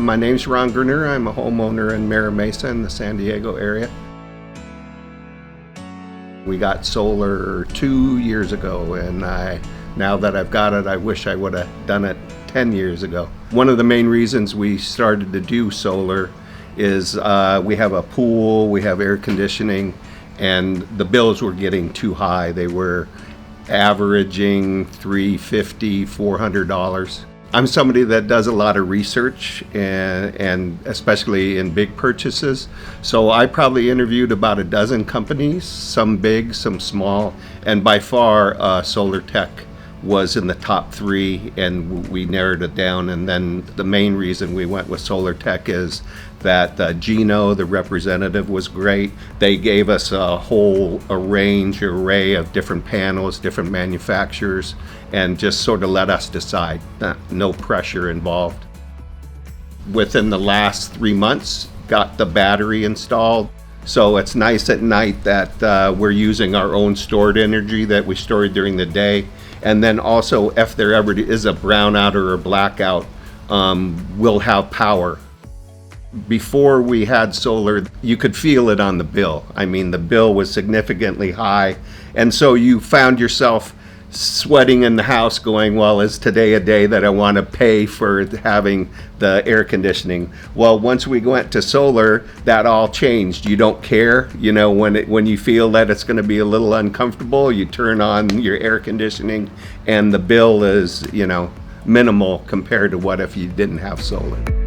My name's Gruner. I'm a homeowner in Mira Mesa in the San Diego area. We got solar 2 years ago, and now that I've got it, I wish I would have done it 10 years ago. One of the main reasons we started to do solar is we have a pool, we have air conditioning, and the bills were getting too high. They were averaging $350, $400. I'm somebody that does a lot of research and especially in big purchases. So I probably interviewed about a dozen companies, some big, some small, and by far SolarTech was in the top 3, and we narrowed it down. And then the main reason we went with SolarTech is that Gino, the representative, was great. They gave us a whole array of different panels, different manufacturers, and just sort of let us decide. No pressure involved. Within the last 3 months, got the battery installed. So it's nice at night that we're using our own stored energy that we stored during the day. And then also, if there ever is a brownout or a blackout, we'll have power. Before we had solar, you could feel it on the bill. I mean, the bill was significantly high. And so you found yourself sweating in the house going, well, is today a day that I want to pay for having the air conditioning? Well, once we went to solar, that all changed. You don't care. You know, when you feel that it's going to be a little uncomfortable, you turn on your air conditioning and the bill is, minimal compared to what if you didn't have solar.